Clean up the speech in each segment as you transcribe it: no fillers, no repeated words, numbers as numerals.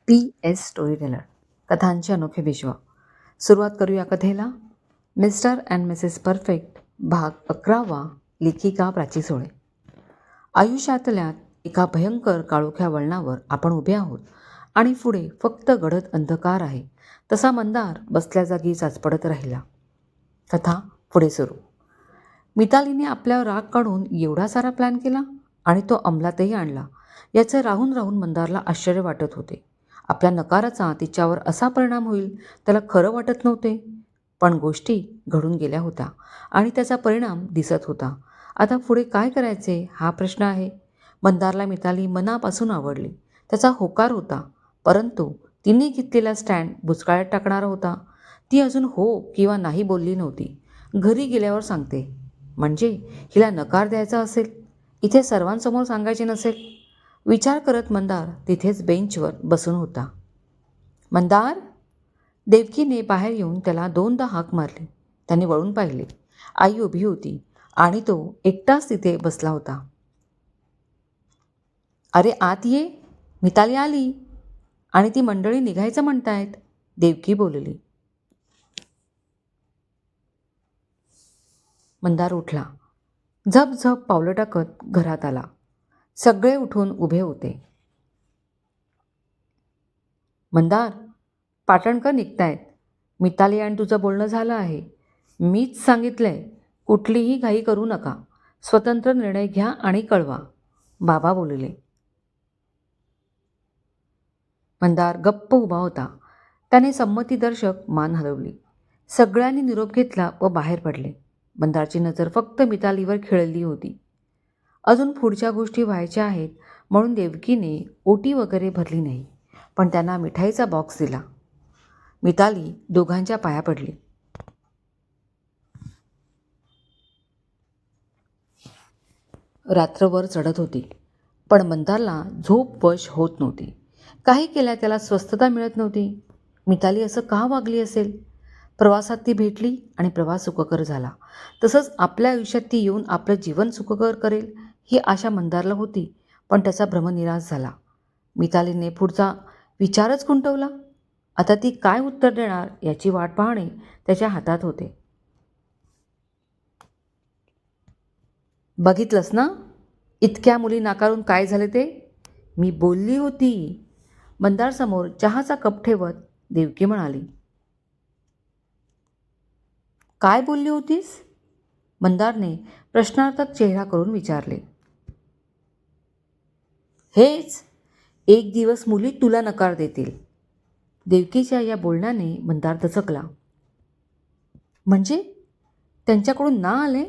PS story teller कथांचे अनोखे विश्व. सुरुवात करूया कथेला. मिस्टर अँड मिसेस परफेक्ट भाग 11वा. लेखिका प्राची सोळे. आयुष्यातल्या एका भयंकर काळोख्या वळणावर आपण उभे आहोत आणि पुढे फक्त गडद अंधकार आहे. तसा मंदार बसल्या जागी चाचपडत राहिला. कथा पुढे सुरू. मितालीने आपल्यावर राग काढून एवढा सारा प्लॅन केला आणि तो अंमलातही आणला याचं राहून राहून मंदारला आश्चर्य वाटत होते. आपल्या नकाराचा तिच्यावर असा परिणाम होईल त्याला खरं वाटत नव्हते. पण गोष्टी घडून गेल्या होत्या आणि त्याचा परिणाम दिसत होता. आता पुढे काय करायचे हा प्रश्न आहे. मंदारला मिताली मनापासून आवडली. त्याचा होकार होता, परंतु तिने घेतलेला स्टँड बुचकाळ्यात टाकणारा होता. ती अजून हो किंवा नाही बोलली नव्हती. घरी गेल्यावर सांगते म्हणजे हिला नकार द्यायचा असेल, इथे सर्वांसमोर सांगायचे नसेल. विचार करत मंदार तिथेच बेंचवर बसून होता. मंदार. देवकीने बाहेर येऊन त्याला दोनदा हाक मारली. त्याने वळून पाहिले. आई उभी होती आणि तो एकटाच तिथे बसला होता. अरे आत ये, मिताली आली आणि ती मंडळी निघायचं म्हणतायत, देवकी बोलली. मंदार उठला. झपझप पावलं टाकत घरात आला. सगळे उठून उभे होते. मंदार, पाटणकर निघतायत. मिताली आणि तुझं बोलणं झालं आहे. मीच सांगितलंय कुठलीही घाई करू नका. स्वतंत्र निर्णय घ्या आणि कळवा, बाबा बोलले. मंदार गप्प उभा होता. त्याने संमतीदर्शक मान हलवली. सगळ्यांनी निरोप घेतला व बाहेर पडले. मंदारची नजर फक्त मितालीवर खिळली होती. अजून पुढच्या गोष्टी व्हायच्या आहेत म्हणून देवकीने ओटी वगैरे भरली नाही, पण त्यांना मिठाईचा बॉक्स दिला. मिताली दोघांच्या पाया पडली. रात्रभर चढत होती, पण मंदारला झोप वश होत नव्हती. काही केल्या त्याला स्वस्थता मिळत नव्हती. मिताली असं का वागली असेल? प्रवासात ती भेटली आणि प्रवास सुखकर झाला. तसंच आपल्या आयुष्यात ती येऊन आपलं जीवन सुखकर करेल ही आशा मंदारला होती, पण त्याचा भ्रमनिरास झाला. मितालीने पुढचा विचारच खुंटवला. आता ती काय उत्तर देणार याची वाट पाहणे त्याच्या हातात होते. बघितलंस ना इतक्या मुली नाकारून काय झाले ते? मी बोलली होती. मंदारसमोर चहाचा कप ठेवत देवकी म्हणाली. काय बोलली होतीस? मंदारने प्रश्नार्थक चेहरा करून विचारले. हेच, एक दिवस मुली तुला नकार देतील. देवकीच्या या बोलण्याने मंदार दचकला. म्हणजे त्यांच्याकडून ना आले?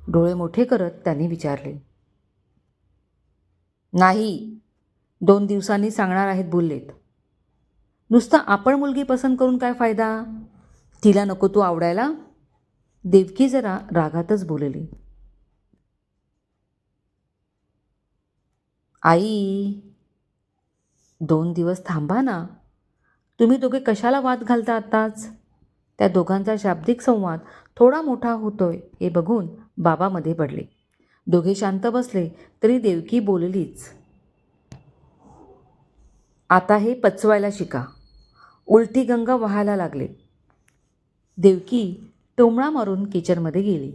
डोळे मोठे करत त्यांनी विचारले. नाही, 2 दिवसांनी सांगणार आहेत बोललेत. नुसतं आपण मुलगी पसंत करून काय फायदा? तिला नको तू आवडायला? देवकी जरा रागातच बोलली. आई, 2 दिवस थांबा ना. तुम्ही दोघे कशाला वाद घालता आत्ताच? त्या दोघांचा शाब्दिक संवाद थोडा मोठा होतोय हे बघून बाबा मध्ये पडले. दोघे शांत बसले तरी देवकी बोललीच. आता हे पचवायला शिका. उलटी गंगा वाहायला लागले. देवकी टोमणा मारून किचनमध्ये गेली.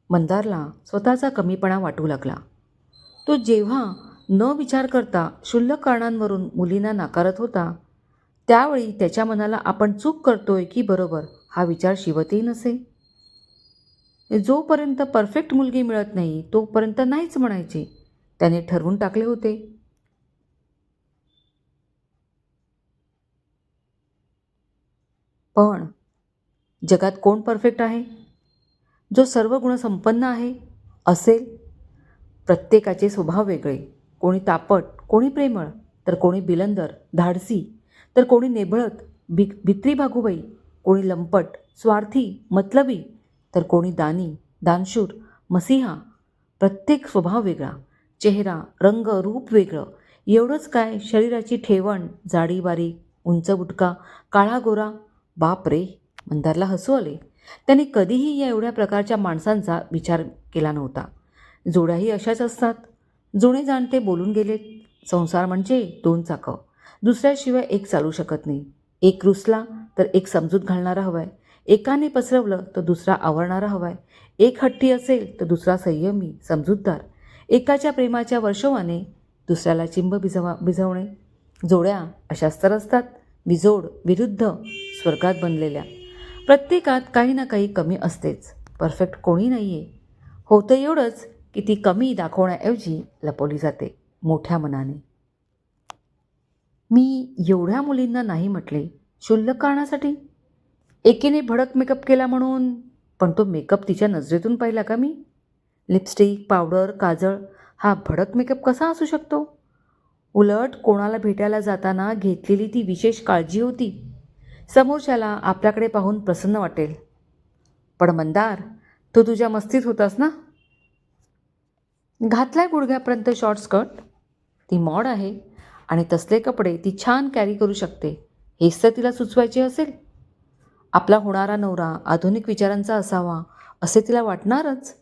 मंदारला स्वतःचा कमीपणा वाटू लागला. तो जेव्हा न विचार करता क्षुल्लक कारणांवरून मुलींना नाकारत होता त्यावेळी त्याच्या मनाला आपण चूक करतोय की बरोबर हा विचार शिवतही नसे. जोपर्यंत परफेक्ट मुलगी मिळत नाही तोपर्यंत नाहीच म्हणायचे त्याने ठरवून टाकले होते. पण जगात कोण परफेक्ट आहे? जो सर्व गुणसंपन्न आहे असेल? प्रत्येकाचे स्वभाव वेगळे. कोणी तापट, कोणी प्रेमळ, तर कोणी बिलंदर धाडसी, तर कोणी नेभळत भित्री भागूबाई, कोणी लंपट स्वार्थी मतलबी, तर कोणी दानी दानशूर मसिहा. प्रत्येक स्वभाव वेगळा. चेहरा रंग रूप वेगळं. एवढंच काय, शरीराची ठेवण जाडी बारीक उंच बुटका काळा गोरा. बाप रे, मंदारला हसू आले. त्याने कधीही या एवढ्या प्रकारच्या माणसांचा विचार केला नव्हता. जोड्याही अशाच असतात. जुने जाणते बोलून गेलेत, संसार म्हणजे दोन चाकं, दुसऱ्याशिवाय एक चालू शकत नाही. एक रुसला तर एक समजूत घालणारा हवाय, एकाने पसरवलं तर दुसरा आवरणारा हवाय, एक हट्टी असेल तर दुसरा संयमी समजूतदार, एकाच्या प्रेमाच्या वर्षवाने दुसऱ्याला चिंब भिजवणे. जोड्या अशाच तर असतात, विजोड विरुद्ध स्वर्गात बनलेल्या. प्रत्येकात काही ना काही कमी असतेच, परफेक्ट कोणी नाही आहे. होतं एवढंच की ती कमी दाखवण्याऐवजी लपवली जाते मोठ्या मनाने. मी एवढ्या मुलींना नाही म्हटले क्षुल्लक कारणासाठी. एकीने भडक मेकअप केला म्हणून, पण तो मेकअप तिच्या नजरेतून पाहिला का मी? लिपस्टिक, पावडर, काजळ हा भडक मेकअप कसा असू शकतो? उलट कोणाला भेटायला जाताना घेतलेली ती विशेष काळजी होती. समोरच्याला आपल्याकडे पाहून प्रसन्न वाटेल. पण मंदार, तू तुझ्या मस्तीत होतास ना? घातलाय गुडघ्यापर्यंत शॉर्ट स्कर्ट, ती मॉड आहे आणि तसले कपडे ती छान कॅरी करू शकते, हेच तर तिला सुचवायचे असेल. आपला होणारा नवरा आधुनिक विचारांचा असावा असे तिला वाटणारच.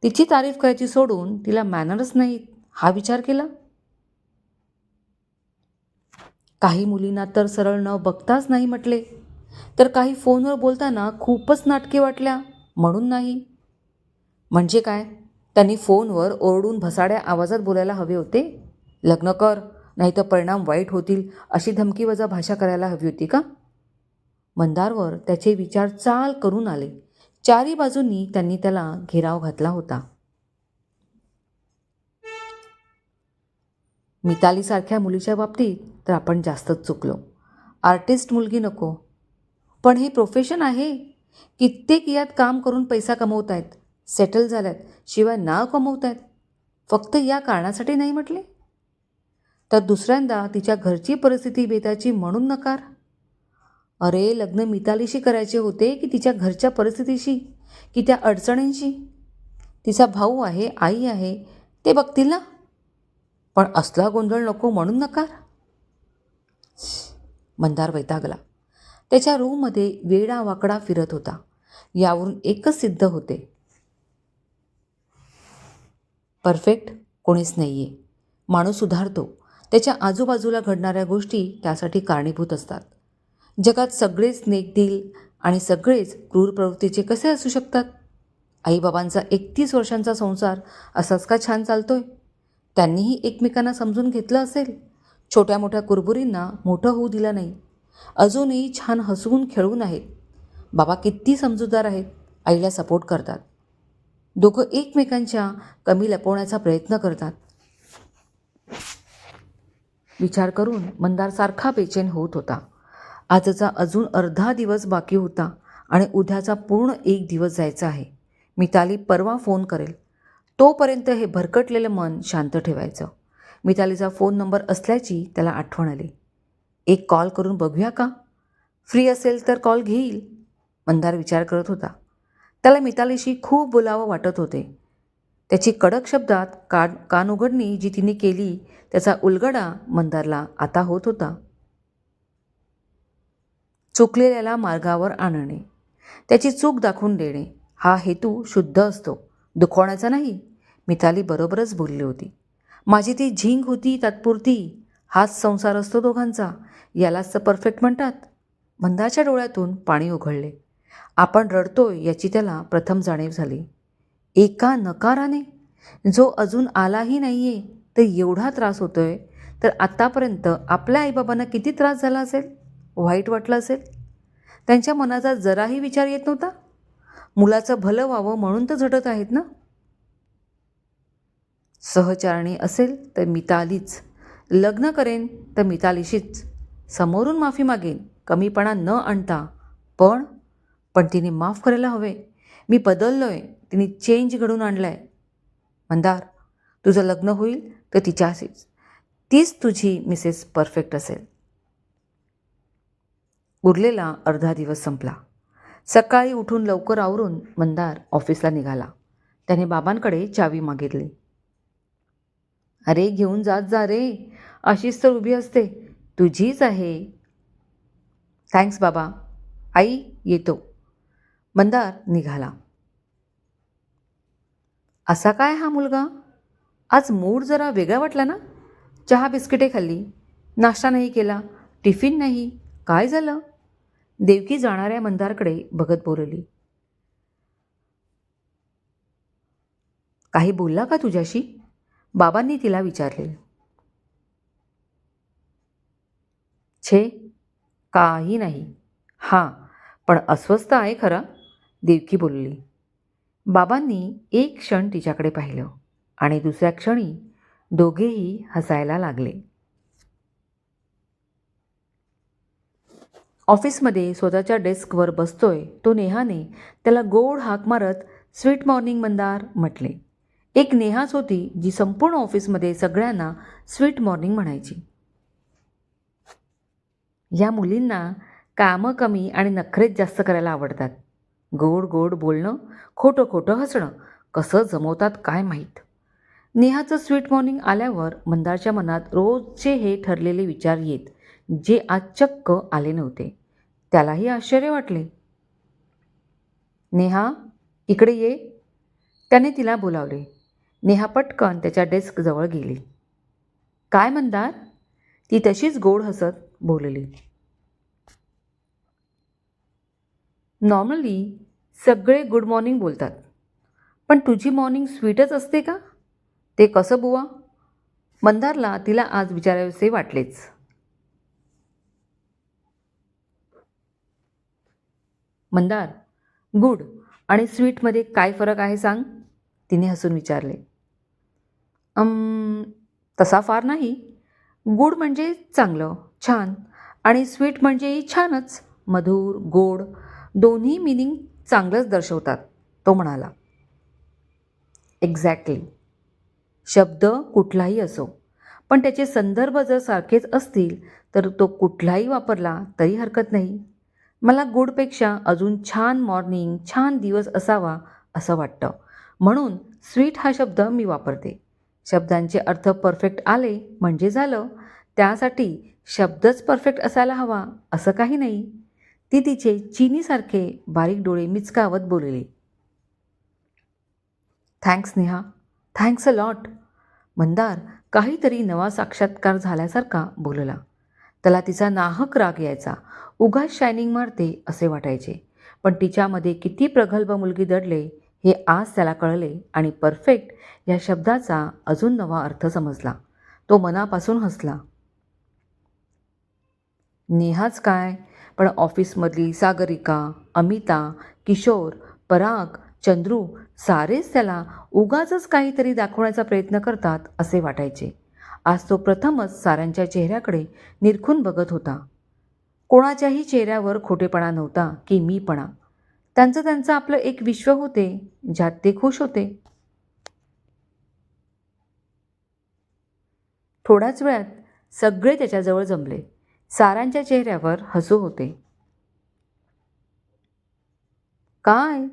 तिची तारीफ करायची सोडून तिला मॅनर्स नाहीत हा विचार केला. काही मुलींना तर सरळ न बघताच नाही म्हटले, तर काही फोनवर बोलताना खूपच नाटके वाटल्या म्हणून नाही. म्हणजे काय, त्यांनी फोनवर ओरडून भसाड्या आवाजात बोलायला हवे होते? लग्न कर, नाही तर परिणाम वाईट होतील अशी धमकीवजा भाषा करायला हवी होती का? मंदारवर त्याचे विचार चाल करून आले. चारी बाजूंनी त्यांनी त्याला घेराव घातला होता. मितालीसारख्या मुलीच्या बाबतीत तर आपण जास्तच चुकलो. आर्टिस्ट मुलगी नको. पण हे प्रोफेशन आहे. कित्येक यात काम करून पैसा कमवत आहेत, सेटल झाल्यात, शिवाय नाव कमवत आहेत. फक्त या कारणासाठी नाही म्हटले? तर दुसऱ्यांदा तिच्या घरची परिस्थिती बेताची म्हणून नकार. अरे, लग्न मितालीशी करायचे होते की तिच्या घरच्या परिस्थितीशी, की त्या अडचणींशी? तिचा भाऊ आहे, आई आहे, ते बघतील ना. पण असला गोंधळ नको म्हणून नकार. मंदार वैतागला. त्याच्या रूममध्ये वेडा वाकडा फिरत होता. यावरून एकच सिद्ध होते, परफेक्ट कोणीच नाही आहे. माणूस सुधारतो, त्याच्या आजूबाजूला घडणाऱ्या गोष्टी त्यासाठी कारणीभूत असतात. जगात सगळेच नेकदिल आणि सगळेच क्रूर प्रवृत्तीचे कसे असू शकतात? आईबाबांचा 31 वर्षांचा संसार असाच का छान चालतोय? त्यांनीही एकमेकांना समजून घेतलं असेल. छोट्या मोठ्या कुरबुरींना मोठं होऊ दिलं नाही. अजूनही छान हसवून खेळून आहेत. बाबा किती समजूतदार आहेत, आईला सपोर्ट करतात. दोघं एकमेकांच्या कमी लपवण्याचा प्रयत्न करतात. विचार करून मंदार सारखा बेचैन होत होता. आजचा अजून अर्धा दिवस बाकी होता आणि उद्याचा पूर्ण एक दिवस जायचा आहे. मिताली परवा फोन करेल, तोपर्यंत हे भरकटलेलं मन शांत ठेवायचं. मितालीचा फोन नंबर असल्याची त्याला आठवण आली. एक कॉल करून बघूया का? फ्री असेल तर कॉल घेईल, मंदार विचार करत होता. त्याला मितालीशी खूप बोलावं वाटत होते. त्याची कडक शब्दात कान उघडणी जी तिने केली त्याचा उलगडा मंदारला आता होत होता. चुकलेल्याला मार्गावर आणणे, त्याची चूक दाखवून देणे हा हेतू शुद्ध असतो, दुखवण्याचा नाही. मिताली बरोबरच बोलली होती. माझी ती झिंग होती तात्पुरती, हाच संसार असतो दोघांचा, यालाच तर परफेक्ट म्हणतात. मंदाच्या डोळ्यातून पाणी उघळले. आपण रडतोय याची त्याला प्रथम जाणीव झाली. एका नकाराने, जो अजून आलाही नाही आहे, तर एवढा त्रास होतोय, तर आत्तापर्यंत आपल्या आईबाबांना किती त्रास झाला असेल, वाईट वाटलं असेल. त्यांच्या मनाचा जराही विचार येत नव्हता. मुलाचं भलं व्हावं म्हणून तर झटत आहेत ना. सहचारणी असेल तर मितालीच, लग्न करेन तर मितालीशीच, समोरून माफी मागेन कमीपणा न आणता. पण तिने माफ करायला हवे. मी बदललोय, तिने चेंज घडून आणलाय. मंदार, तुझं लग्न होईल तर तिच्याशीच, तीच तुझी मिसेस परफेक्ट असेल. उरलेला अर्धा दिवस संपला. सकाळी उठून लवकर आवरून मंदार ऑफिसला निघाला. त्याने बाबांकडे चावी मागितली. अरे, घेऊन जात जा रे, अशीच तर उभी असते, तुझीच आहे. थँक्स बाबा. आई, येतो. मंदार निघाला. असा काय हा मुलगा? आज मूड जरा वेगळा वाटला ना. चहा बिस्किटे खाल्ली, नाश्ता नाही केला, टिफिन नाही. काय झालं? देवकी जाणाऱ्या मंदारकडे बघत बोलली. काही बोलला का तुझ्याशी? बाबांनी तिला विचारले. छे, काही नाही. हां, पण अस्वस्थ आहे खरा, देवकी बोलली. बाबांनी एक क्षण तिच्याकडे पाहिलं आणि दुसऱ्या क्षणी दोघेही हसायला लागले. ऑफिसमध्ये स्वतःच्या डेस्कवर बसतोय तो नेहाने त्याला गोड हाक मारत स्वीट मॉर्निंग मंदार म्हटले. एक नेहाच होती जी संपूर्ण ऑफिसमध्ये सगळ्यांना स्वीट मॉर्निंग म्हणायची. या मुलींना कामं कमी आणि नखरेच जास्त करायला आवडतात. गोड गोड बोलणं, खोटं खोटं हसणं कसं जमवतात काय माहीत. नेहाचं स्वीट मॉर्निंग आल्यावर मंदारच्या मनात रोजचे हे ठरलेले विचार येत, जे आज चक्क आले नव्हते. त्यालाही आश्चर्य वाटले. नेहा, इकडे ये, त्याने तिला बोलावले. नेहा पटकन त्याच्या डेस्कजवळ गेली. काय मंदार? ती तशीच गोड हसत बोलली. नॉर्मली सगळे गुड मॉर्निंग बोलतात, पण तुझी मॉर्निंग स्वीटच असते का? ते कसं बुवा? मंदारला तिला आज विचारावेसे वाटलेच. मंदार, गुड आणि स्वीटमध्ये काय फरक आहे सांग? तिने हसून विचारले. तसा फार नाही. गुड म्हणजे चांगलं, छान आणि स्वीट म्हणजेही छानच, मधुर, गोड. दोन्ही मिनिंग चांगलंच दर्शवतात, तो म्हणाला. एक्झॅक्टली. शब्द कुठलाही असो, पण त्याचे संदर्भ जर सारखेच असतील तर तो कुठलाही वापरला तरी हरकत नाही. मला गुडपेक्षा अजून छान मॉर्निंग, छान दिवस असावा असं वाटतं, म्हणून स्वीट हा शब्द मी वापरते. शब्दांचे अर्थ परफेक्ट आले म्हणजे झालं. त्यासाठी शब्दच परफेक्ट असायला हवा असं काही नाही. ती तिचे चिनीसारखे बारीक डोळे मिचकावत बोलली. Thanks Neha, thanks a lot. Mandar काहीतरी नवा साक्षात्कार झाल्यासारखा बोलला. त्याला तिचा नाहक राग यायचा. उगाच शायनिंग मारते असे वाटायचे. पण तिच्यामध्ये किती प्रगल्भ मुलगी दडले हे आज त्याला कळले आणि परफेक्ट या शब्दाचा अजून नवा अर्थ समजला. तो मनापासून हसला. नेहाच काय, पण ऑफिसमधली सागरिका, अमिता, किशोर, पराग, चंद्रू सारेच त्याला उगाचच काहीतरी दाखवण्याचा प्रयत्न करतात असे वाटायचे. आज तो प्रथमच साऱ्यांच्या चेहऱ्याकडे निरखून बघत होता. कोणाच्याही चेहऱ्यावर खोटेपणा नव्हता की मीपणा. त्यांचं त्यांचं आपलं एक विश्व होते, ज्यात ते खुश होते. थोड्याच वेळात सगळे त्याच्याजवळ जमले. साऱ्यांच्या चेहऱ्यावर हसू होते. काय?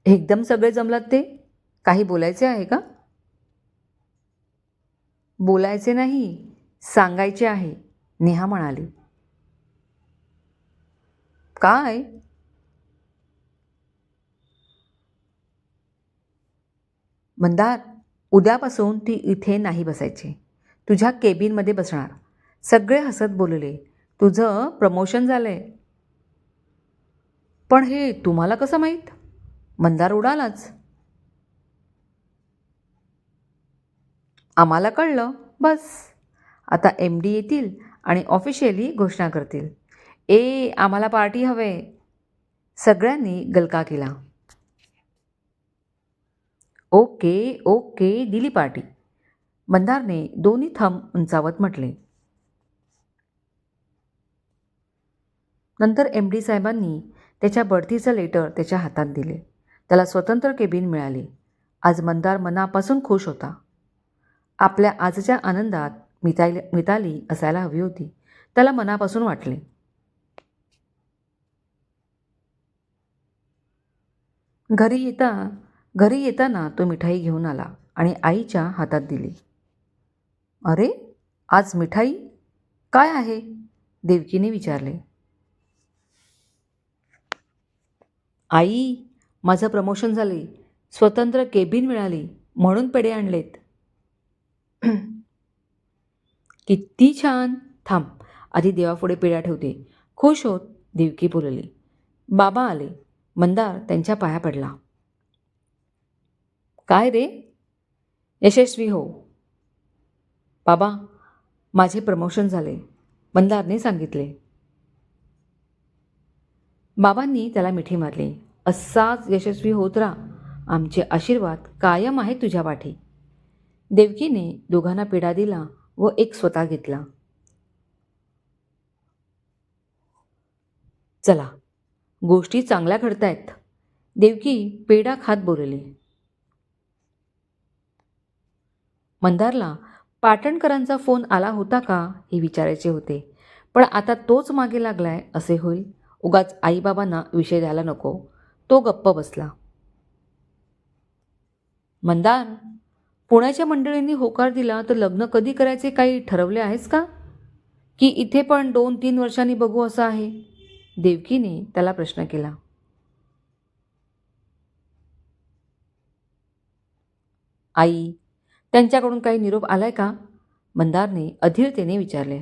एकदम सगळे जमलात ते? काही बोलायचे आहे का? बोलायचे नाही, सांगायचे आहे, नेहा म्हणाली. काय? मंदार, उद्यापासून ती इथे नाही बसायची. तुझ्या केबिनमध्ये बसणार. सगळे हसत बोलले. तुझं प्रमोशन झालंय. पण हे तुम्हाला कसं माहीत? मंदार उडालाच. आम्हाला कळलं, बस. आता MD येतील आणि ऑफिशियली घोषणा करतील. आम्हाला पार्टी हवे. सगळ्यांनी गलका केला. ओके ओके, दिली पार्टी, मंदारने दोन्ही थंब उंचावत म्हटले. नंतर MD साहेबांनी त्याच्या बढतीचं लेटर त्याच्या हातात दिले. त्याला स्वतंत्र केबिन मिळाली. आज मंदार मनापासून खुश होता. आपल्या आजच्या आनंदात मिताली असायला हवी होती, त्याला मनापासून वाटले. घरी येताना तो मिठाई घेऊन आला आणि आईच्या हातात दिली. अरे, आज मिठाई? काय आहे? देवकीने विचारले. आई, माझं प्रमोशन झाले, स्वतंत्र केबिन मिळाली, म्हणून पेढे आणलेत. किती छान. थांब, आधी देवापुढे पेढा ठेवते. खुश होत देवकी बोलली. बाबा आले. मंदार त्यांच्या पाया पडला. काय रे? यशस्वी हो. बाबा, माझे प्रमोशन झाले, मंदारने सांगितले. बाबांनी त्याला मिठी मारली. असाच यशस्वी होत राहा. आमचे आशीर्वाद कायम आहेत तुझ्या पाठी. देवकीने दोघांना पेढा दिला व एक स्वतः घेतला. चला, गोष्टी चांगल्या घडतायत, देवकी पेढा खात बोलली. मंदारला पाटणकरांचा फोन आला होता का हे विचारायचे होते, पण आता तोच मागे लागलाय असे होईल. उगाच आईबाबांना विषय द्यायला नको. तो गप्प बसला. मंदार, पुण्याच्या मंडळींनी होकार दिला तर लग्न कधी करायचे काही ठरवले आहेस का? की इथे पण 2-3 वर्षांनी बघू असं आहे? देवकीने त्याला प्रश्न केला. आई, त्यांच्याकडून काही निरोप आलाय का? मंदारने अधीरतेने विचारले.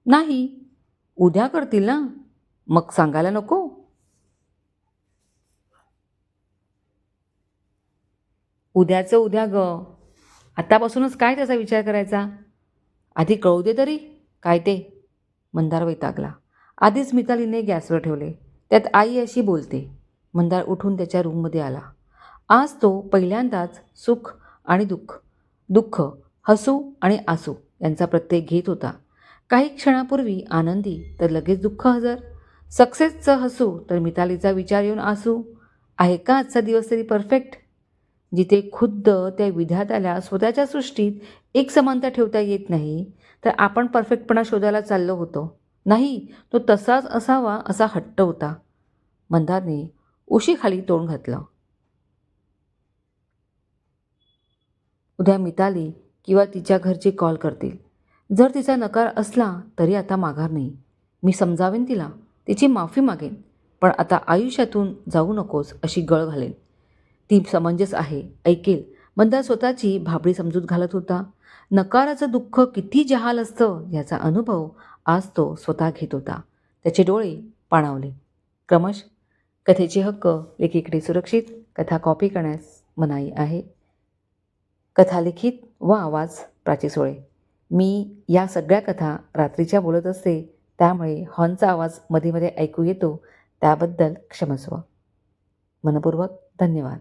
नाही. उद्या करतील ना, मग सांगायला नको? उद्याचं उद्या ग. आतापासूनच काय त्याचा विचार करायचा? आधी कळू दे तरी काय ते. मंदार वैतागला. आधीच मितालीने गॅसवर ठेवले, त्यात आई अशी बोलते. मंदार उठून त्याच्या रूममध्ये आला. आज तो पहिल्यांदाच सुख आणि दुःख, दुःख, हसू आणि आसू यांचा प्रत्यय घेत होता. काही क्षणापूर्वी आनंदी तर लगेच दुःख हजर. सक्सेसचं हसू तर मितालीचा विचार येऊन आसू. आहे का आजचा दिवस तरी परफेक्ट? जिथे खुद्द त्या विधात्याला स्वतःच्या सृष्टीत एक समानता ठेवता येत नाही, तर आपण परफेक्टपणा शोधायला चाललो होतो. नाही, तो तसाच असावा असा हट्ट होता. मंदारने उशीखाली तोंड घातलं. उद्या मिताली किंवा तिच्या घरचे कॉल करतील. जर तिचा नकार असला तरी आता माघार नाही. मी समजावेन तिला, तिची माफी मागेन, पण आता आयुष्यातून जाऊ नकोस अशी गळ घालेन. ती समंजस आहे, ऐकेल. मंदार स्वतःची भाबडी समजूत घालत होता. नकाराचं दुःख किती जहाल असतं याचा अनुभव आज तो स्वतः घेत होता. त्याचे डोळे पाणावले. क्रमश कथेचे हक्क लेखीकडे सुरक्षित. कथा कॉपी करण्यास मनाई आहे. कथा लिखित व आवाज प्राची सोळे. मी या सगळ्या कथा रात्रीच्या बोलत असते, त्यामुळे हॉर्नचा आवाज मध्ये मध्ये ऐकू येतो, त्याबद्दल क्षमस्व. मनपूर्वक धन्यवाद.